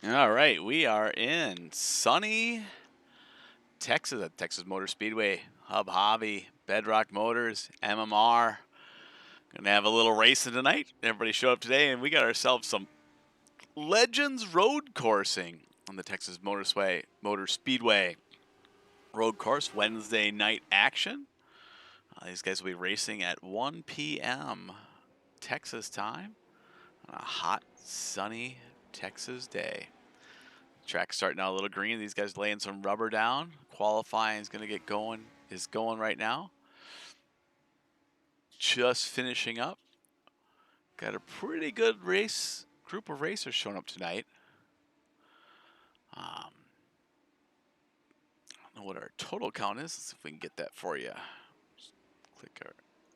All right, we are in sunny Texas at Texas Motor Speedway, Hub Hobby, Bedrock Motors, MMR. Gonna have a little racing tonight. Everybody show up today, and we got ourselves some Legends road coursing on the Texas Motor Speedway Road Course. Wednesday night action. These guys will be racing at 1 p.m. Texas time on a hot, sunny Texas day. Track starting out a little green. These guys laying some rubber down. Qualifying is going to get going. Is going right now. Just finishing up. Got a pretty good group of racers showing up tonight. I don't know what our total count is. Let's see if we can get that for you. Just click our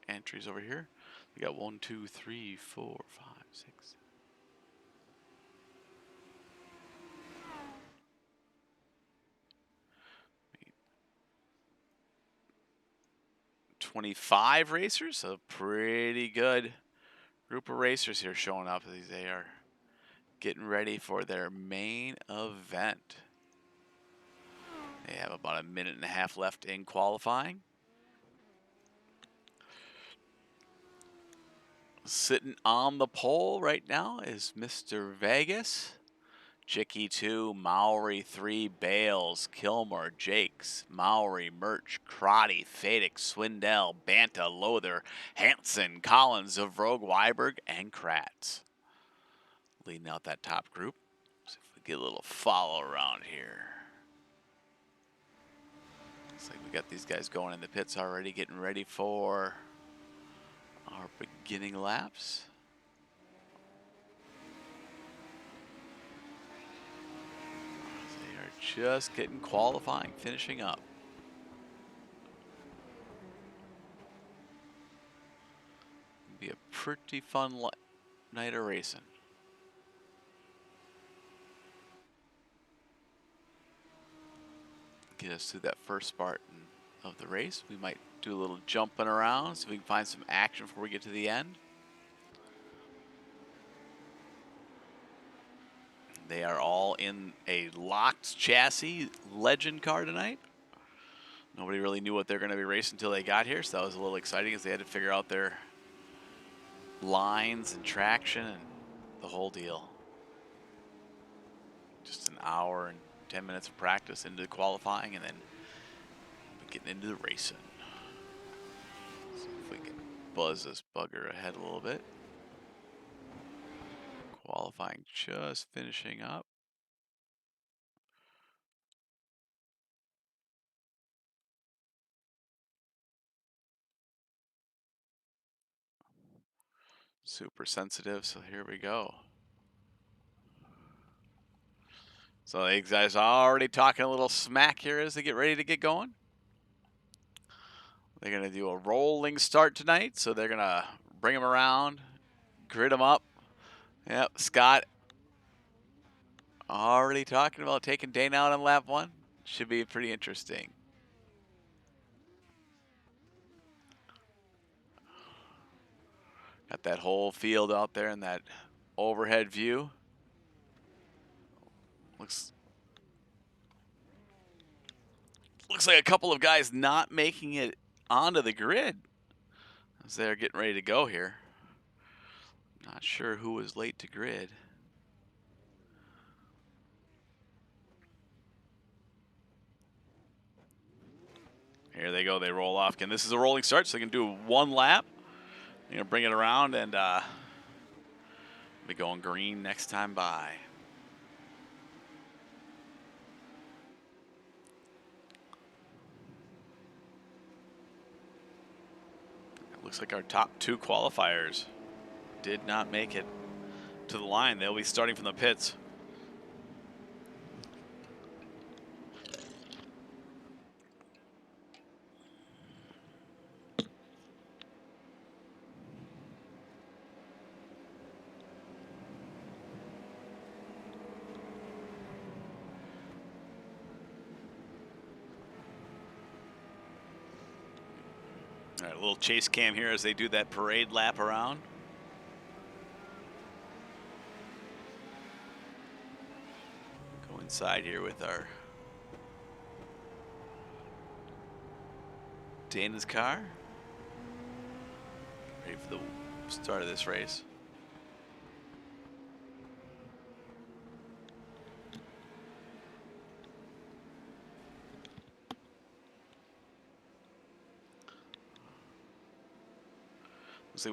entries over here. We got 1, 2, 3, 4, 5, 6. 25 racers, so pretty good group of racers here showing up. They are getting ready for their main event. They have about a minute and a half left in qualifying. Sitting on the pole right now is Mr. Vegas. Jicky 2, Mowry 3, Bales, Kilmer, Jakes, Mowry, Murch, Crotty, Fadek, Swindell, Banta, Lothar, Hansen, Collins, Zavrogue, Weiberg, and Kratz. Leading out that top group. See if we get a little follow around here. Looks like we got these guys going in the pits already, getting ready for our beginning laps. They are just getting qualifying, finishing up. It'll be a pretty fun night of racing. Get us through that first part of the race. We might do a little jumping around so we can find some action before we get to the end. They are all in a locked chassis Legend car tonight. Nobody really knew what they're going to be racing until they got here, so that was a little exciting as they had to figure out their lines and traction and the whole deal. Just an hour and 10 minutes of practice into the qualifying, and then getting into the racing. See if we can buzz this bugger ahead a little bit. Qualifying just finishing up. Super sensitive, so here we go. So these guys are already talking a little smack here as they get ready to get going. They're going to do a rolling start tonight, so they're going to bring them around, grid them up. Yep, Scott already talking about taking Dana out on lap 1. Should be pretty interesting. Got that whole field out there in that overhead view. Looks like a couple of guys not making it onto the grid as they're getting ready to go here. Not sure who was late to grid. Here they go, they roll off. Again, this is a rolling start, so they can do one lap. They're gonna bring it around and be going green next time by. It looks like our top 2 qualifiers did not make it to the line. They'll be starting from the pits. All right, a little chase cam here as they do that parade lap around. inside here with our Dana's car. Ready for the start of this race. Looks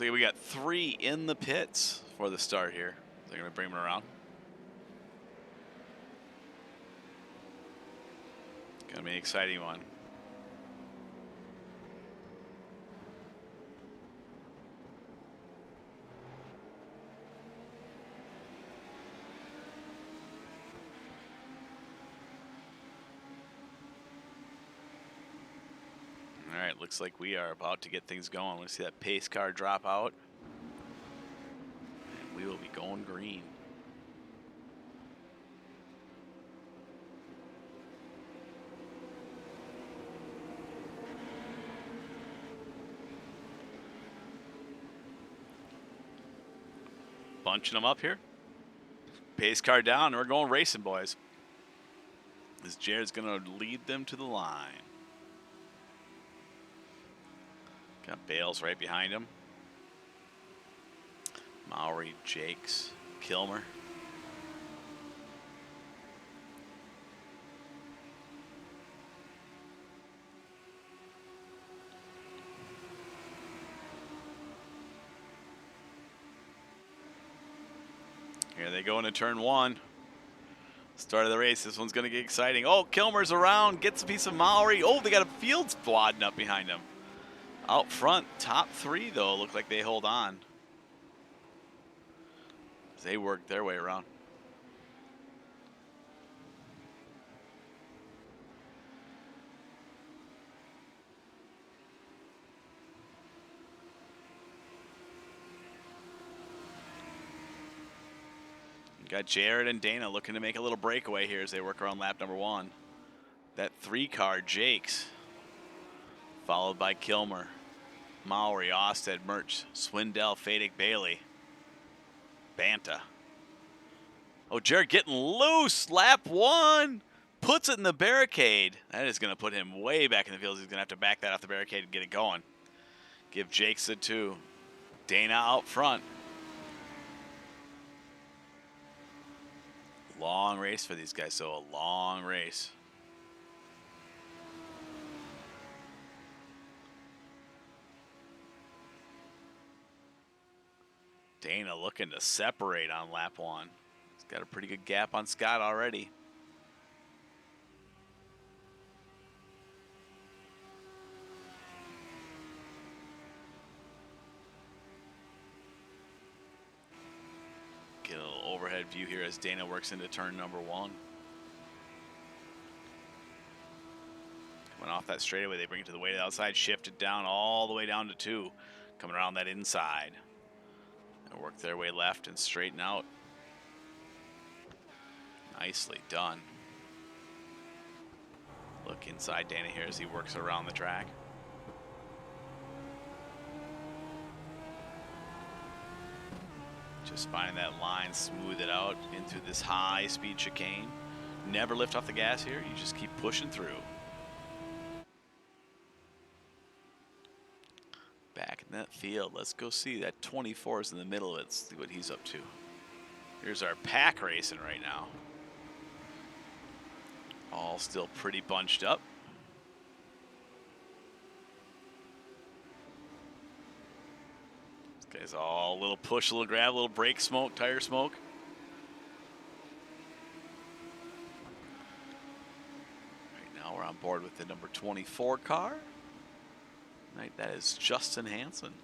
like we got three in the pits for the start here. So I'm gonna bring them around. Gonna be an exciting one. All right, looks like we are about to get things going. Let's see that pace car drop out. And we will be going green. Bunching them up here. Pace car down, and we're going racing, boys. This Jared's gonna lead them to the line. Got Bales right behind him. Mowry, Jakes, Kilmer. Here they go into turn one. Start of the race. This one's going to get exciting. Oh, Kilmer's around. Gets a piece of Mowry. Oh, they got a Fields wadding up behind him. Out front, top three, though, look like they hold on. They work their way around. Got Jared and Dana looking to make a little breakaway here as they work around lap number one. That three car, Jakes, followed by Kilmer, Mowry, Osted, Merch, Swindell, Fadick, Bailey, Banta. Oh, Jared getting loose. Lap one. Puts it in the barricade. That is going to put him way back in the field. He's going to have to back that off the barricade and get it going. Give Jakes the two. Dana out front. Long race for these guys, so a long race. Dana looking to separate on lap one. He's got a pretty good gap on Scott already. Get a little overhead view here as Dana works into turn number one. Coming off that straightaway, they bring it to the way to the outside, shift it down all the way down to two. Coming around that inside. And work their way left and straighten out. Nicely done. Look inside Dana here as he works around the track. Just finding that line, smooth it out into this high-speed chicane. Never lift off the gas here. You just keep pushing through. Back in that field. Let's go see that 24 is in the middle of it. Let's see what he's up to. Here's our pack racing right now. All still pretty bunched up. This guy's all a little push, a little grab, a little brake smoke, tire smoke. Right now we're on board with the number 24 car. Right, that is Justin Hansen.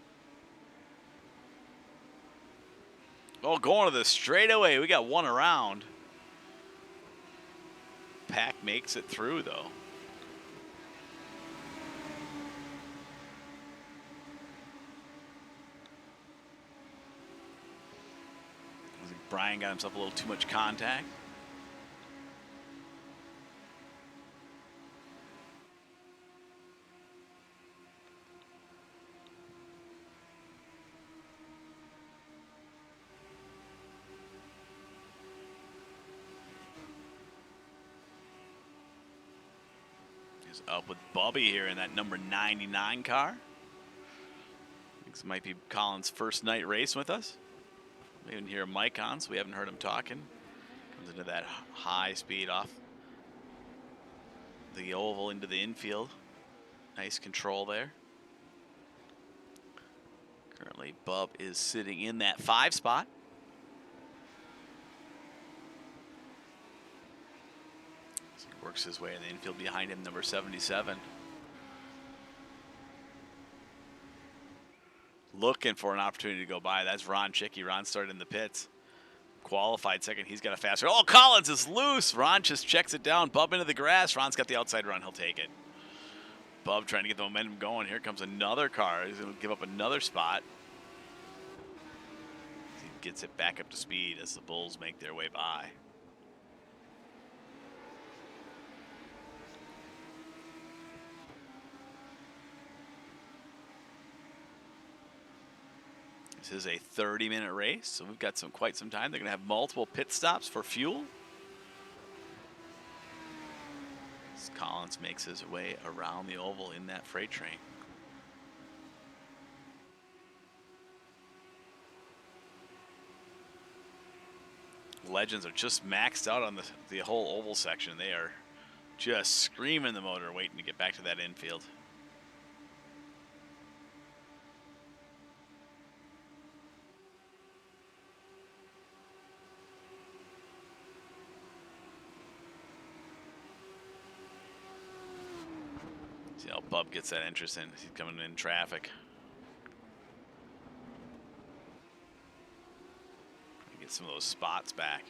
Oh, going to the straightaway. We got one around. Pack makes it through, though. Brian got himself a little too much contact. Up with Bubby here in that number 99 car. This might be Colin's first night race with us. We didn't hear Mike on, so we haven't heard him talking. Comes into that high speed off the oval into the infield. Nice control there. Currently, Bub is sitting in that 5 spot. So he works his way in the infield behind him, number 77. Looking for an opportunity to go by. That's Ron Chicky. Ron started in the pits. Qualified second. He's got a faster. Oh, Collins is loose. Ron just checks it down. Bub into the grass. Ron's got the outside run. He'll take it. Bub trying to get the momentum going. Here comes another car. He's going to give up another spot. He gets it back up to speed as the Bulls make their way by. This is a 30-minute race, so we've got quite some time. They're going to have multiple pit stops for fuel. As Collins makes his way around the oval in that freight train. Legends are just maxed out on the whole oval section. They are just screaming the motor, waiting to get back to that infield. See how Bub gets that entrance in. He's coming in traffic. Get some of those spots back.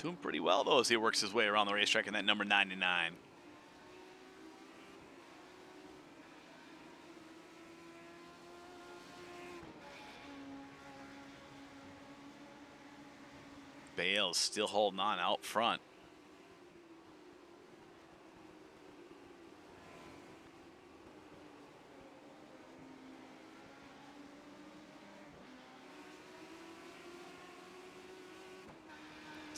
Doing pretty well, though, as he works his way around the racetrack in that number 99. Bales still holding on out front.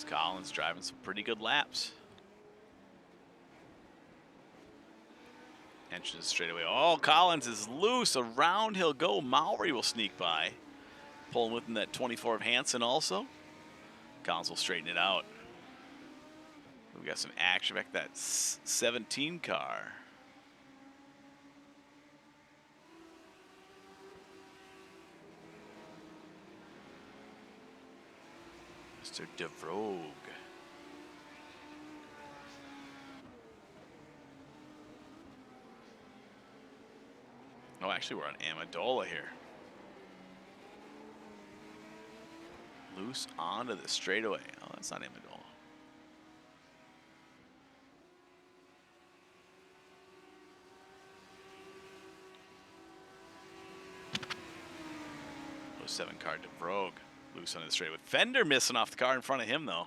Collins driving some pretty good laps. Entrance straight away. Oh, Collins is loose. Around he'll go. Mowry will sneak by. Pulling with him that 24 of Hansen also. Collins will straighten it out. We've got some action back. That 17 car. Mr. DeVrogue. Oh, actually, we're on Amendola here. Loose onto the straightaway. Oh, that's not Amendola. Oh, 7 car DeVrogue. Loose on the straightaway. Fender missing off the car in front of him, though.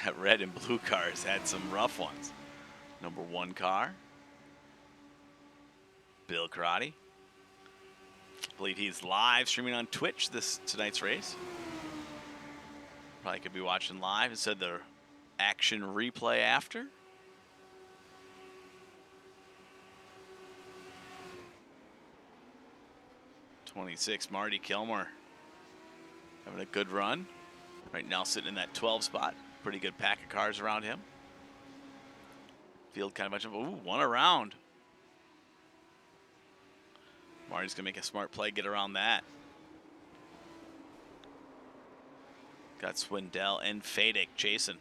That red and blue car has had some rough ones. Number 1 car. Bill Karate. I believe he's live streaming on Twitch tonight's race. Probably could be watching live instead of the action replay after. '26 Marty Kilmore having a good run. Right now sitting in that 12 spot. Pretty good pack of cars around him. Field kind of much of, ooh, one around. Marty's gonna make a smart play, get around that. Got Swindell and Fadick chasing.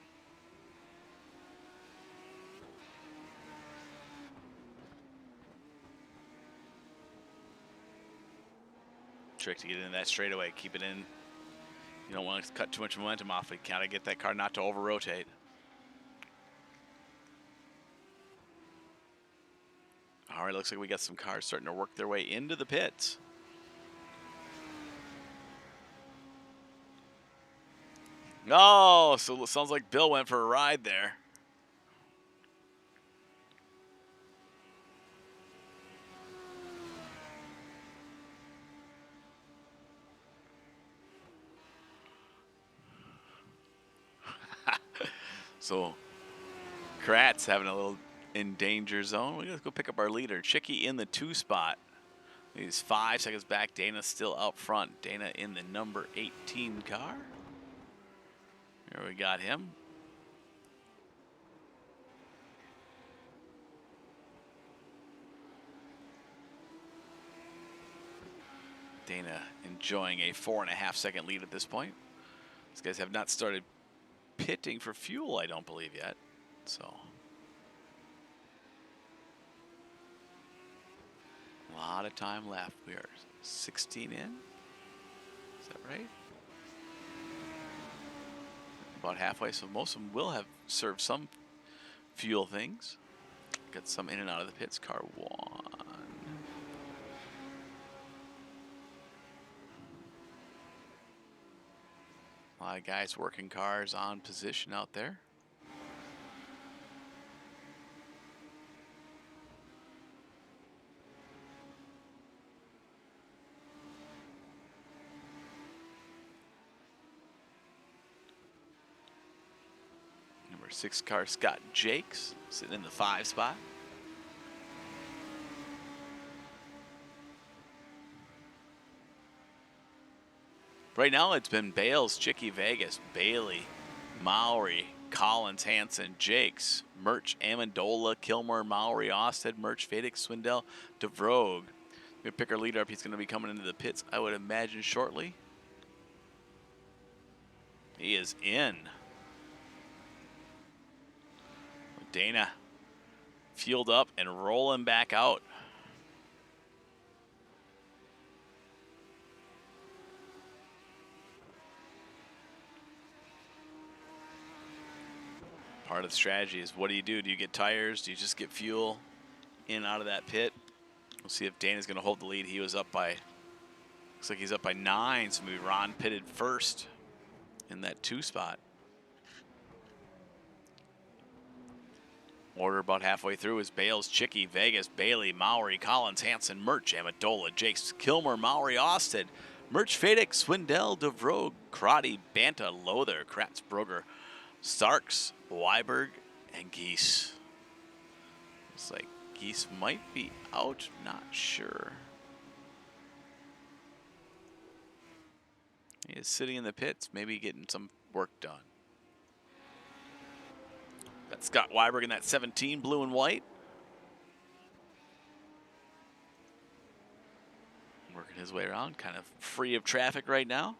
Trick to get in that straightaway, keep it in. You don't want to cut too much momentum off. We gotta get that car not to over rotate. All right, looks like we got some cars starting to work their way into the pits. Oh, so it sounds like Bill went for a ride there. So Kratz having a little in danger zone. We're going to go pick up our leader. Chicky in the 2 spot. He's 5 seconds back. Dana still out front. Dana in the number 18 car. Here we got him. Dana enjoying a 4.5 second lead at this point. These guys have not started pitting for fuel, I don't believe yet. So a lot of time left. We are 16 in. Is that right? About halfway, so most of them will have served some fuel things. Got some in and out of the pits. Car 1. A lot of guys working cars on position out there. Number 6 car, Scott Jakes, sitting in the 5 spot. Right now it's been Bales, Chicky, Vegas, Bailey, Mowry, Collins, Hansen, Jakes, Murch, Amendola, Kilmer, Mowry, Osted, Murch, Fadix, Swindell, DeVrogue. We pick our leader up. He's going to be coming into the pits, I would imagine, shortly. He is in. Dana fueled up and rolling back out. Part of the strategy is, what do you do? Do you get tires? Do you just get fuel in and out of that pit? We'll see if Dana's going to hold the lead. He was up by, looks like he's up by 9, so maybe Ron pitted first in that 2 spot. Order about halfway through is Bales, Chicky, Vegas, Bailey, Mowry, Collins, Hansen, Murch, Amendola, Jakes, Kilmer, Mowry, Austin, Murch, Fadix, Swindell, DeVrogue, Crotty, Banta, Lother, Kratz, Broger, Starks, Weiberg, and Geese. Looks like Geese might be out, not sure. He is sitting in the pits, maybe getting some work done. Got Scott Weiberg in that 17, blue and white. Working his way around, kind of free of traffic right now.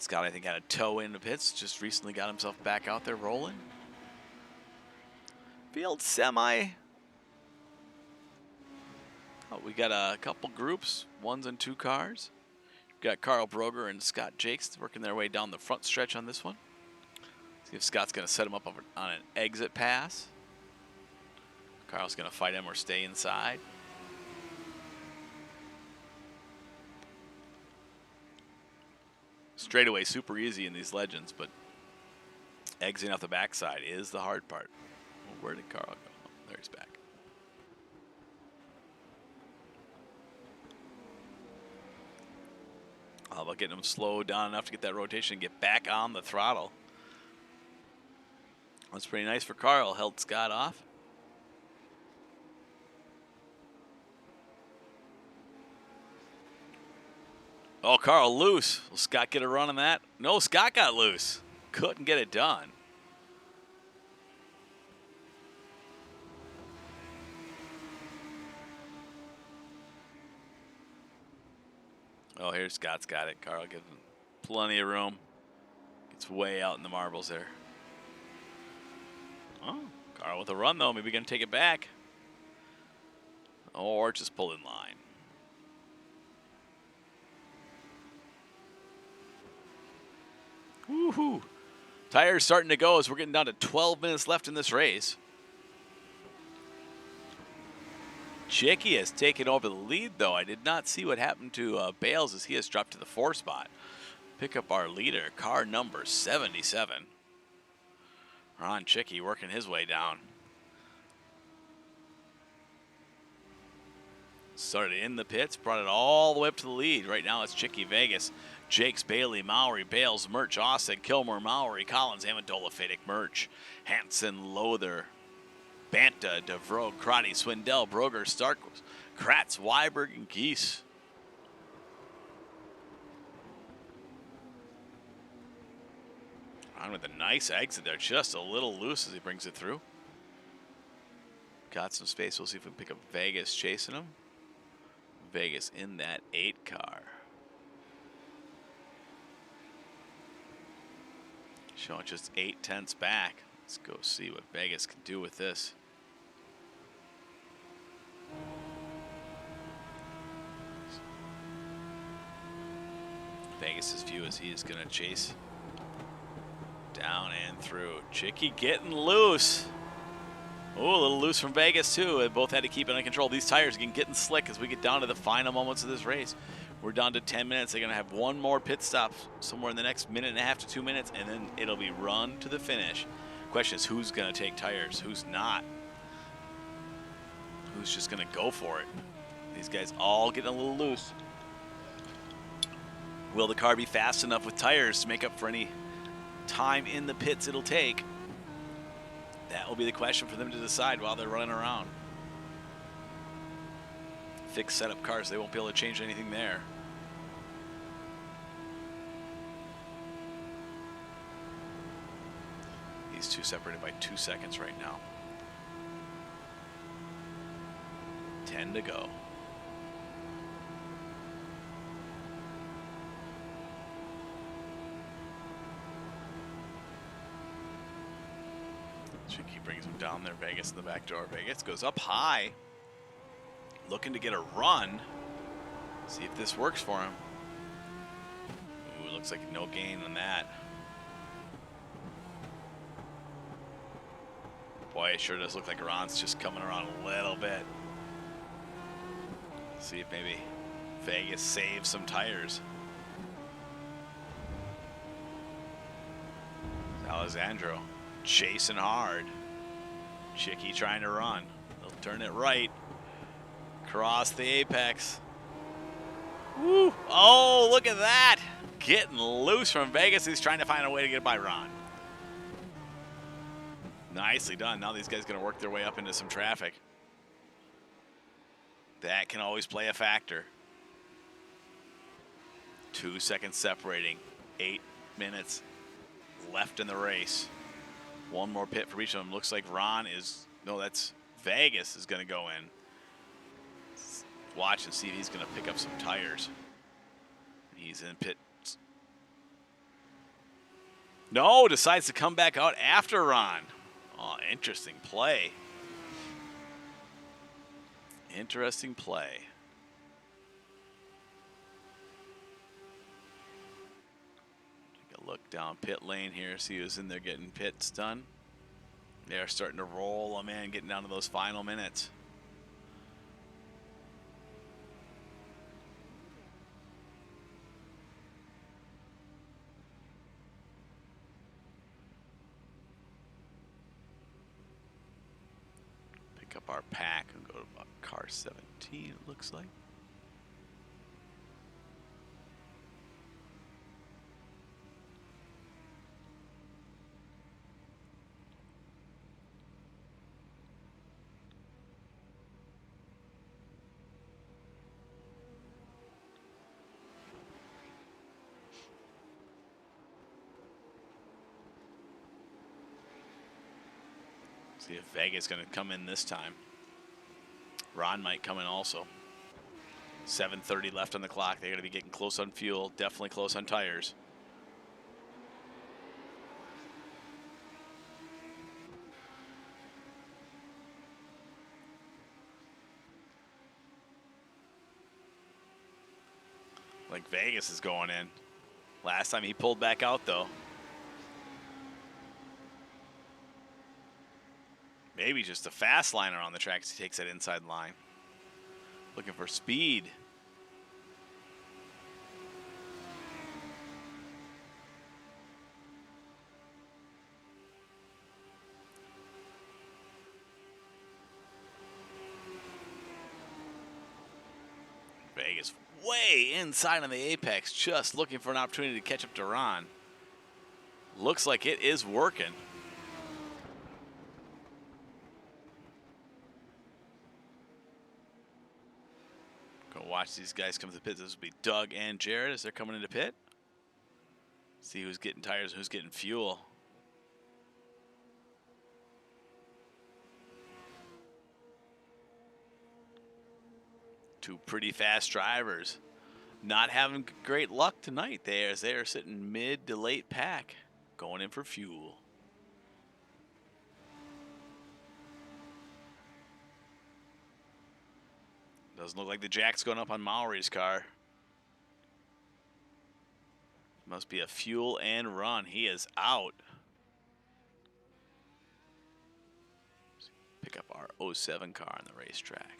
Scott, I think, had a toe in the pits. Just recently got himself back out there rolling. Field semi. Oh, we got a couple groups, 1s and 2 cars. We've got Carl Broger and Scott Jakes working their way down the front stretch on this one. See if Scott's going to set him up on an exit pass. Carl's going to fight him or stay inside. Straightaway super easy in these legends, but exiting off the backside is the hard part. Where did Carl go? Oh, there he's back. How about getting him slowed down enough to get that rotation and get back on the throttle? That's pretty nice for Carl. Held Scott off. Oh, Carl loose. Will Scott get a run on that? No, Scott got loose. Couldn't get it done. Oh, here's Scott's got it. Carl gives him plenty of room. Gets way out in the marbles there. Oh, Carl with a run, though. Maybe going to take it back. Or just pull in line. Woohoo! Tires starting to go as we're getting down to 12 minutes left in this race. Chicky has taken over the lead, though. I did not see what happened to Bales as he has dropped to the 4 spot. Pick up our leader, car number 77. Ron Chicky working his way down. Started in the pits, brought it all the way up to the lead. Right now it's Chicky, Vegas, Jakes, Bailey, Mowry, Bales, Murch, Austin, Kilmore, Mowry, Collins, Amendola, Fadick, Murch, Hansen, Lother, Banta, DeVroe, Crotty, Swindell, Broger, Stark, Kratz, Weiberg, and Geese. On with a nice exit there, just a little loose as he brings it through. Got some space. We'll see if we can pick up Vegas chasing him. Vegas in that 8 car. Showing just 8/10 back. Let's go see what Vegas can do with this. Vegas's view is he is going to chase down and through. Chicky getting loose. Oh, a little loose from Vegas too. They both had to keep it under control. These tires are getting slick as we get down to the final moments of this race. We're down to 10 minutes. They're going to have one more pit stop somewhere in the next minute and a half to 2 minutes, and then it'll be run to the finish. Question is, who's going to take tires? Who's not? Who's just going to go for it? These guys all getting a little loose. Will the car be fast enough with tires to make up for any time in the pits it'll take? That will be the question for them to decide while they're running around. Fixed setup cars, they won't be able to change anything there. These two separated by 2 seconds right now. 10 to go. Chicky brings him down there. Vegas in the back door. Vegas goes up high, looking to get a run. See if this works for him. Ooh, looks like no gain on that. Boy, it sure does look like Ron's just coming around a little bit. See if maybe Vegas saves some tires. Alessandro chasing hard. Chicky trying to run. They'll turn it right. Cross the apex. Woo! Oh, look at that! Getting loose from Vegas. He's trying to find a way to get by Ron. Nicely done. Now these guys are going to work their way up into some traffic. That can always play a factor. 2 seconds separating. 8 minutes left in the race. One more pit for each of them. Looks like Ron is, no, that's Vegas is going to go in. Watch and see if he's going to pick up some tires. He's in pit. No, decides to come back out after Ron. Oh, interesting play. Interesting play. Take a look down pit lane here, see who's in there getting pits done. They're starting to roll them in, getting down to those final minutes. Pick up our pack and go to car 17, it looks like. See if Vega's going to come in this time. Ron might come in also. 7:30 left on the clock. They're going to be getting close on fuel, definitely close on tires. Like Vegas is going in. Last time he pulled back out though. Maybe just a fast line around the track as he takes that inside line. Looking for speed. Vegas way inside on the apex, just looking for an opportunity to catch up to Ron. Looks like it is working. Go watch these guys come to the pit. This will be Doug and Jared as they're coming into pit. See who's getting tires and who's getting fuel. Two pretty fast drivers. Not having great luck tonight there as they are sitting mid to late pack, going in for fuel. Doesn't look like the jack's going up on Maury's car. Must be a fuel and run. He is out. Pick up our 07 car on the racetrack.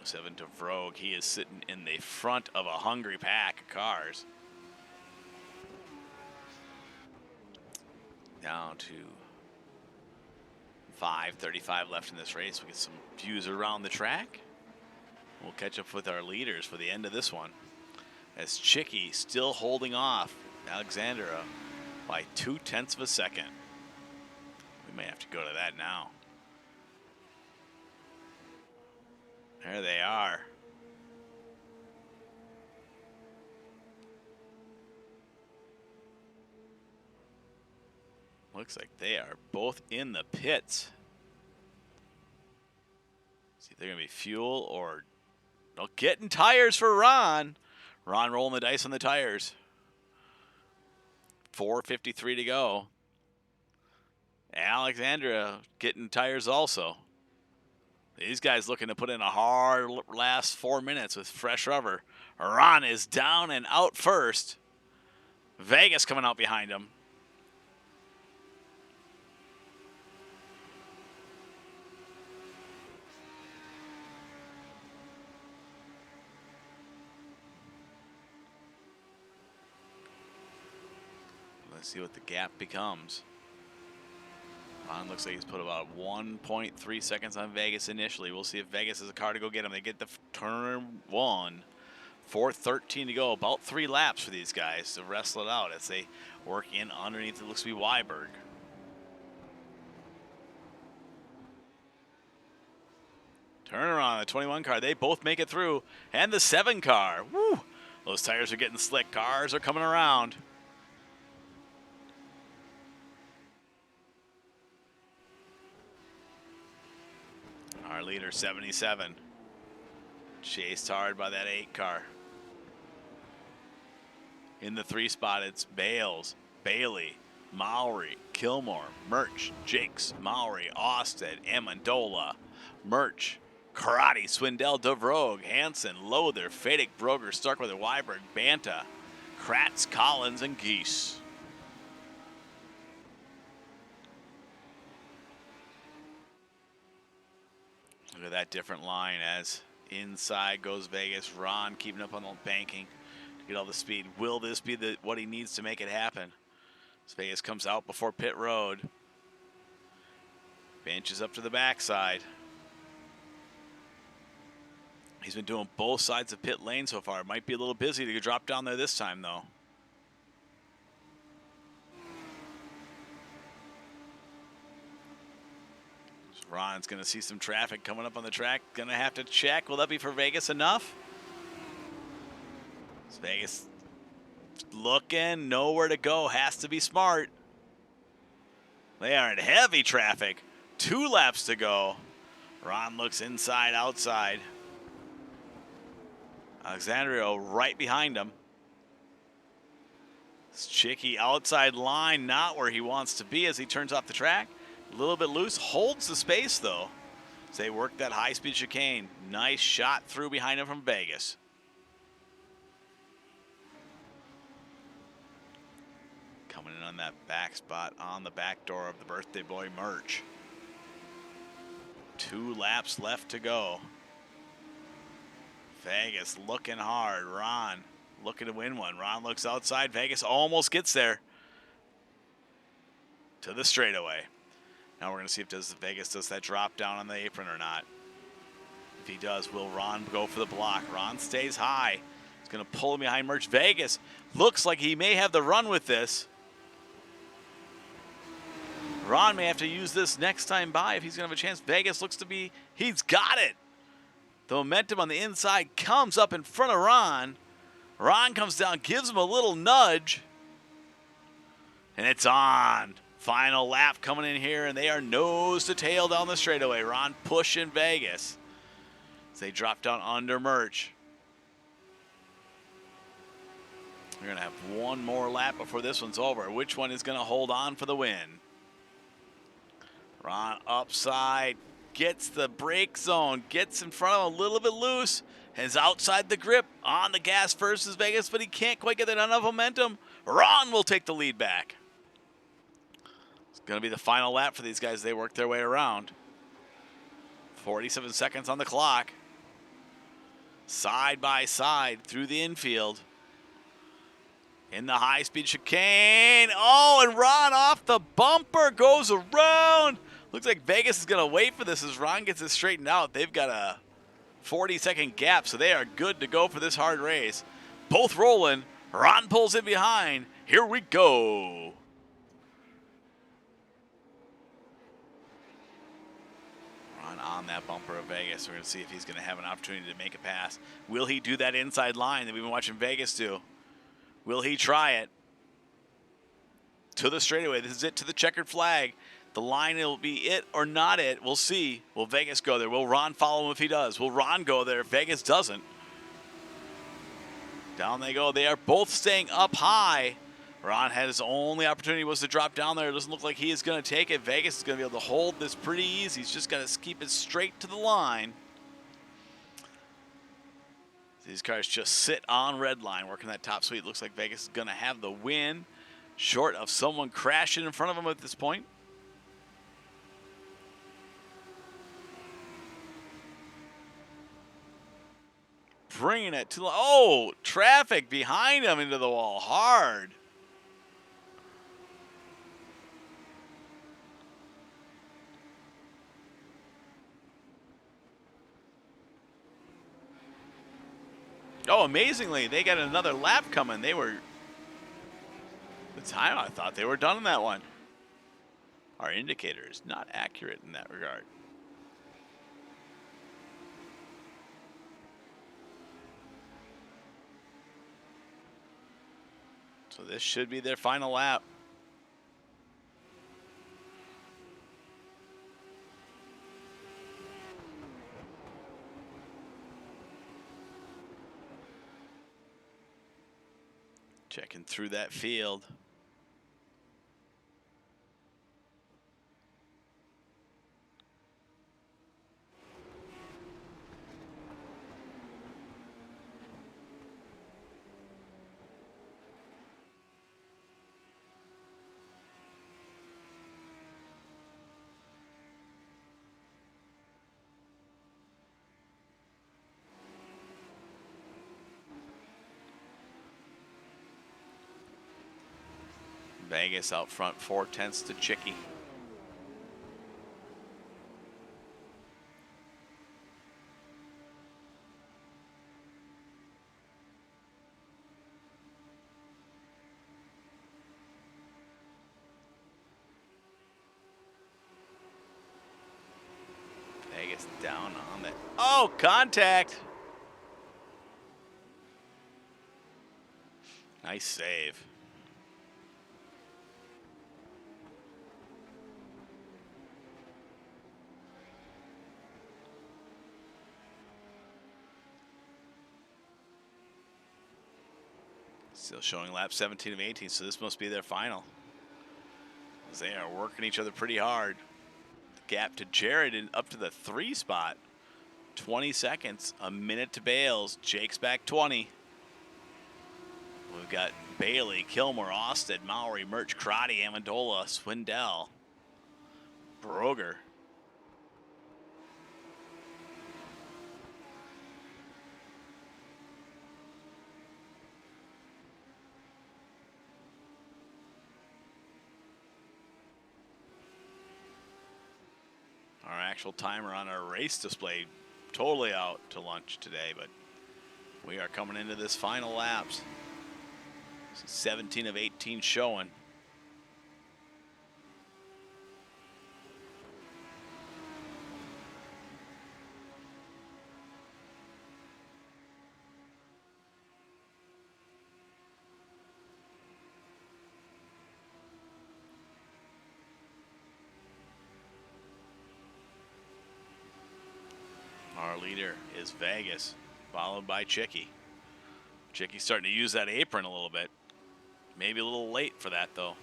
07 to Vrogue. He is sitting in the front of a hungry pack of cars. Down to 5:35 left in this race. We get some views around the track. We'll catch up with our leaders for the end of this one. As Chicky still holding off Alexandra by 0.2 of a second. We may have to go to that now. There they are. Looks like they are both in the pits. See if they're going to be fuel or no, getting tires for Ron. Ron rolling the dice on the tires. 4:53 to go. Alexandria getting tires also. These guys looking to put in a hard last 4 minutes with fresh rubber. Ron is down and out first. Vegas coming out behind him. Let's see what the gap becomes. Ron looks like he's put about 1.3 seconds on Vegas initially. We'll see if Vegas has a car to go get him. They get the turn one. 4:13 to go. About 3 laps for these guys to wrestle it out as they work in underneath. It looks to be Weiberg. Turn around the 21 car. They both make it through. And the 7 car. Woo! Those tires are getting slick. Cars are coming around. Our leader, 77. Chased hard by that 8 car. In the 3 spot, it's Bales, Bailey, Mowry, Kilmore, Murch, Jakes, Mowry, Austin, Amendola, Murch, Karate, Swindell, DeVrogue, Hansen, Lother, Fadick, Broger, Starkweather, Weiberg, Banta, Kratz, Collins, and Geese. Look at that different line as inside goes Vegas. Ron keeping up on the banking to get all the speed. Will this be what he needs to make it happen? As Vegas comes out before pit road. Benches up to the backside. He's been doing both sides of pit lane so far. It might be a little busy to drop down there this time though. Ron's going to see some traffic coming up on the track. Going to have to check. Will that be for Vegas enough? Is Vegas looking, nowhere to go. Has to be smart. They are in heavy traffic. 2 laps to go. Ron looks inside, outside. Alexandria right behind him. It's Chicky outside line, not where he wants to be as he turns off the track. A little bit loose, holds the space though. So they work that high-speed chicane. Nice shot through behind him from Vegas. Coming in on that back spot on the back door of the birthday boy Murch. 2 laps left to go. Vegas looking hard. Ron looking to win one. Ron looks outside. Vegas almost gets there to the straightaway. Now we're going to see if Vegas does that drop down on the apron or not. If he does, will Ron go for the block? Ron stays high. He's going to pull him behind Merch. Vegas looks like he may have the run with this. Ron may have to use this next time by if he's going to have a chance. Vegas looks to be, he's got it. The momentum on the inside comes up in front of Ron. Ron comes down, gives him a little nudge. And it's on. Final lap coming in here, and they are nose to tail down the straightaway. Ron pushing Vegas as they drop down under Merch. We're going to have one more lap before this one's over. Which one is going to hold on for the win? Ron upside, gets the brake zone, gets in front of him a little bit loose, and is outside the grip, on the gas versus Vegas, but he can't quite get enough momentum. Ron will take the lead back. It's going to be the final lap for these guys. They work their way around. 47 seconds on the clock. Side by side through the infield. In the high-speed chicane. Oh, and Ron off the bumper, goes around. Looks like Vegas is going to wait for this as Ron gets it straightened out. They've got a 40-second gap, so they are good to go for this hard race. Both rolling. Ron pulls in behind. Here we go. Ron on that bumper of Vegas. We're going to see if he's going to have an opportunity to make a pass. Will he do that inside line that we've been watching Vegas do? Will he try it? To the straightaway. This is it, to the checkered flag. The line will be it or not it. We'll see. Will Vegas go there? Will Ron follow him if he does? Will Ron go there if Vegas doesn't? Down they go. They are both staying up high. Ron had his only opportunity was to drop down there. It doesn't look like he is going to take it. Vegas is going to be able to hold this pretty easy. He's just going to keep it straight to the line. These cars just sit on red line, working that top speed. Looks like Vegas is going to have the win, short of someone crashing in front of him at this point. Bringing it to, oh, traffic behind him into the wall, hard. Oh, amazingly, they got another lap coming. They were, the time I thought they were done in that one. Our indicator is not accurate in that regard. So this should be their final lap. Checking through that field. Vegas out front, 4/10 to Chicky. Vegas down on that. Oh, contact. Nice save. Still showing lap 17 of 18, so this must be their final. They are working each other pretty hard. The gap to Jared and up to the 3 spot. 20 seconds, a minute to Bales. Jake's back 20. We've got Bailey, Kilmore, Austin, Maury, Merch, Crotty, Amendola, Swindell, Broger. Our actual timer on our race display totally out to lunch today, but we are coming into this final laps. This is 17 of 18 showing. Our leader is Vegas, followed by Chicky. Chicky's starting to use that apron a little bit. Maybe a little late for that, though.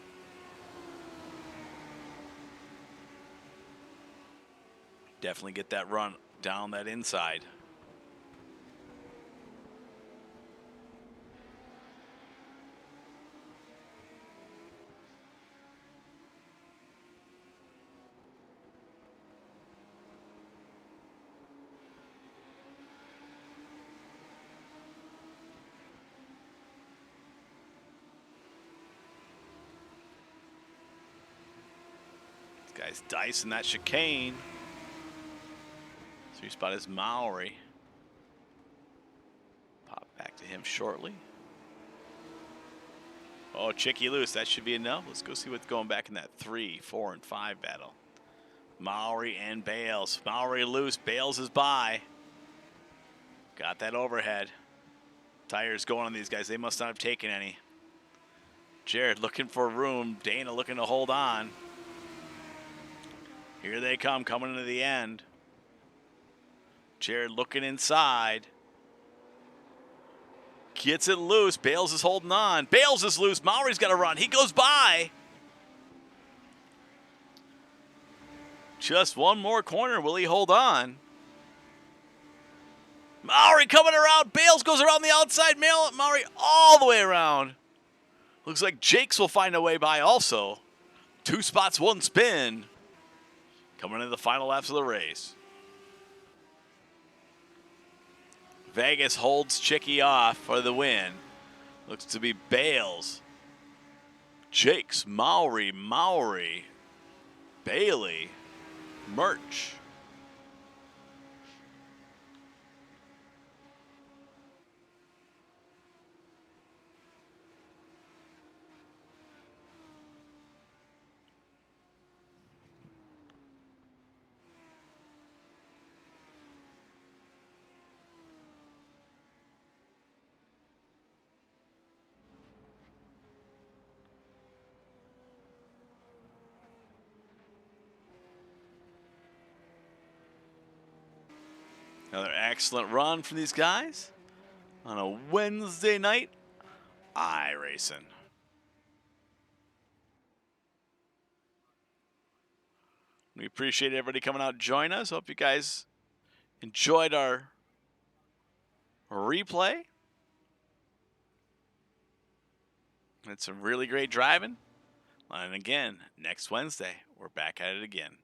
Definitely get that run down that inside. Guy's dicing that chicane. 3 spot is Maury. Pop back to him shortly. Oh, Chicky loose. That should be enough. Let's go see what's going back in that 3, 4, and 5 battle. Maury and Bales. Maury loose. Bales is by. Got that overhead. Tires going on these guys. They must not have taken any. Jared looking for room. Dana looking to hold on. Here they come, coming into the end. Jared looking inside. Gets it loose. Bales is holding on. Bales is loose. Maury's got to run. He goes by. Just one more corner. Will he hold on? Maury coming around. Bales goes around the outside. Maury all the way around. Looks like Jakes will find a way by also. 2 spots, 1 spin. Coming into the final laps of the race. Vegas holds Chicky off for the win. Looks to be Bales. Jakes, Maury, Bailey, Murch. Another excellent run from these guys on a Wednesday night iracing. We appreciate everybody coming out and join us. Hope you guys enjoyed our replay. It's some really great driving. And again, next Wednesday, we're back at it again.